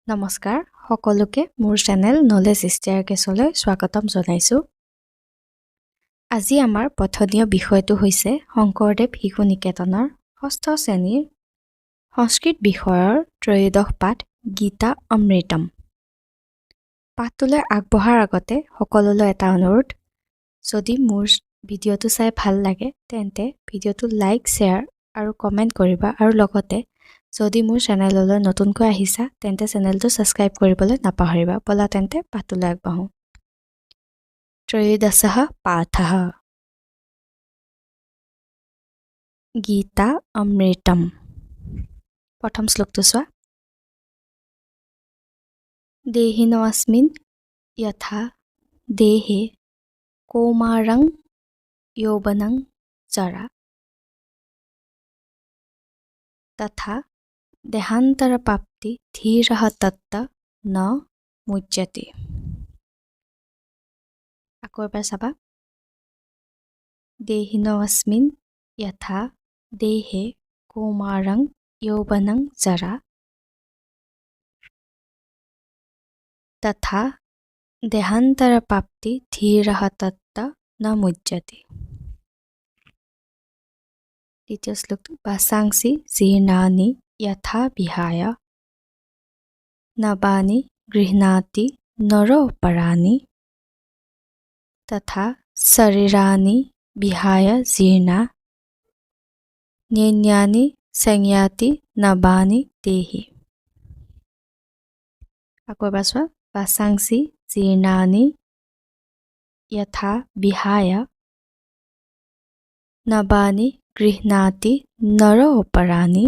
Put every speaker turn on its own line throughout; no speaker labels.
নমস্কাৰ সকলোকে মোৰ চেনেল নলেজ ষ্টেয়াৰকেছলৈ স্বাগতম জনাইছো। আজি আমাৰ পঠনীয় বিষয়টো হৈছে শংকৰদেৱ শিশু নিকেতনৰ ষষ্ঠ শ্ৰেণীৰ সংস্কৃত বিষয়ৰ ত্ৰয়োদশ পাঠ গীতা অমৃতম। পাঠটোলৈ আগবঢ়াৰ আগতে সকলোলৈ এটা অনুৰোধ, যদি মোৰ ভিডিঅ'টো চাই ভাল লাগে তেন্তে ভিডিঅ'টো লাইক, শ্বেয়াৰ আৰু কমেণ্ট কৰিবা আৰু লগতে যদি মোৰ চেনেললৈ নতুনকৈ আহিছা তেন্তে চেনেলটো সাবস্ক্ৰাইব কৰিবলৈ নাপাহৰিবা। বলা তেন্তে পাঠটোলৈ আগবাঢ়ো। ত্ৰয়োদশঃ পাঠঃ গীতা অমৃতম। প্ৰথম শ্লোকটো চোৱা। দেহিনোऽস্মিন যথা দেহে কৌমাৰং যৌৱনং জৰা তথা দেহান্তৰপ্ৰাপ্তি ধীৰঃ তত্ত ন মুচ্যতে। আকৌ এবাৰ চাবা। দেহিনোऽস্মিন যথা দেহে কৌমাৰং যৌৱনং জৰা তথা দেহান্তৰপ্ৰাপ্তি ধীৰঃ তত্ত ন মুচ্যতে। দ্বিতীয় শ্লোকটো। বাসাংসি জীৰ্ণানি যথা বিহায় নবানি গৃহ্ণাতি নৰোপৰাণি তথা শৰীৰাণি বিহায় জীৰ্ণা নৈন্যানি সংয়াতি নবানি দেহি। আকৌ এবাৰ চোৱা। বাসাংসি জীৰ্ণানি যথা বিহায় নবানি গৃহ্ণাতি নৰোপৰাণি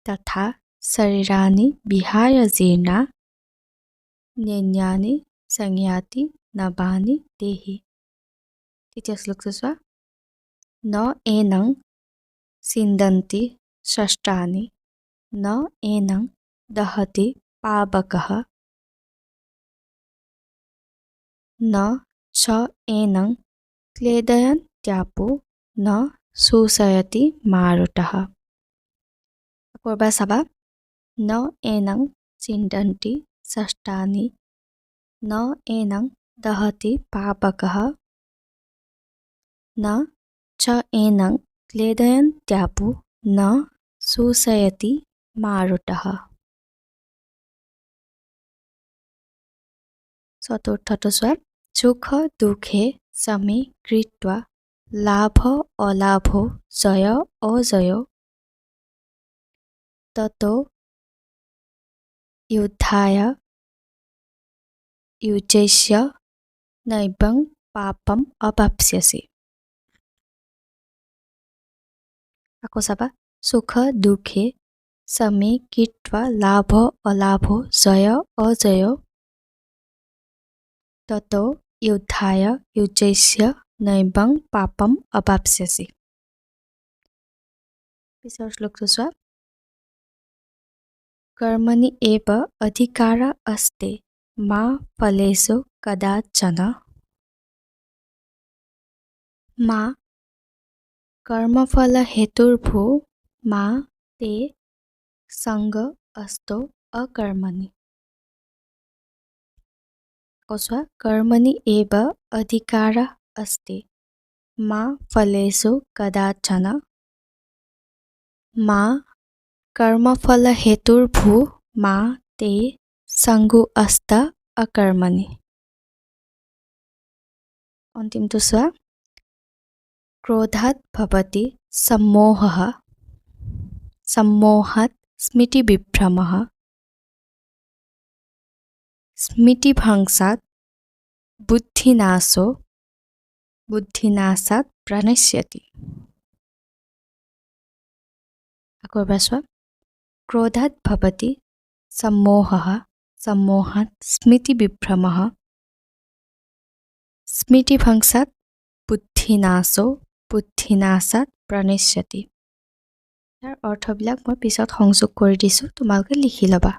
তথা শৰীৰাণি বিহায় জীৰ্ণা নৈন্যানি সংয়াতি নবানি দেহি। তৃতীয় শ্লোকটো চোৱা। ন এনং ছিন্দন্তি শস্ত্ৰাণি ন এনং দহতি পাবকঃ ন চ এনং ক্লেদয়ন্ত্যাপো ন শোষয়তি মাৰুতঃ। আকৌ এবাৰ চাবা। ন এনং ছিন্দন্তি শস্ত্ৰাণি ন এনং দহতি পাবকঃ ন চ এনং ক্লেদয়ন্ত্যাপো ন শোষয়তি মাৰুতঃ। চতুৰ্থটো চোৱা। সুখ দুখে সমে কৃত্বা লাভ অলাভ জয় অজয় ততো যুদ্ধায় যুজ্যস্য নৈবং পাপম অৱাপ্স্যসি। আকৌ চাবা। সুখ দুখে সমে কৃত্বা লাভ অলাভ জয় অজয় ততো যুদ্ধায় যুজ্যস্য নৈবং পাপম অৱাপ্স্যসি। পিছৰ শ্লোকটো চোৱা। কৰ্মণি এব অধিকাৰঃ अस्ति মা ফলেষু কদাচন মা কৰ্মফলহেতুৰ্ভূ মা তে সঙ্গস্তৌ অকৰ্মণি। আকৌ চোৱা। কৰ্মণি এব অধিকাৰঃ अस्ति মা ফলেষু কদাচন মা কৰ্মফলহেতুৰ্ভূ মা তে সঙ্গস্ত অকৰ্মণি। অন্তিমটো চোৱা। ক্ৰোধাৎ ভৱতি সম্মোহঃ সম্মোহাৎ স্মৃতিবিভ্ৰমঃ স্মৃতিভ্ৰংশাৎ বুদ্ধিনাশো বুদ্ধিনাশাৎ প্ৰণশ্যতি। আকৌ এবাৰ চোৱা। ক্ৰোধাৎ ভৱতি সম্মোহঃ সম্মোহাৎ স্মৃতিবিভ্ৰমঃ স্মৃতিভ্ৰংশাৎ বুদ্ধিনাশো বুদ্ধিনাশাৎ প্ৰণশ্যতি। ইয়াৰ অৰ্থবিলাক মই পিছত সংযোগ কৰি দিছোঁ, তোমালোকে লিখি ল'বা।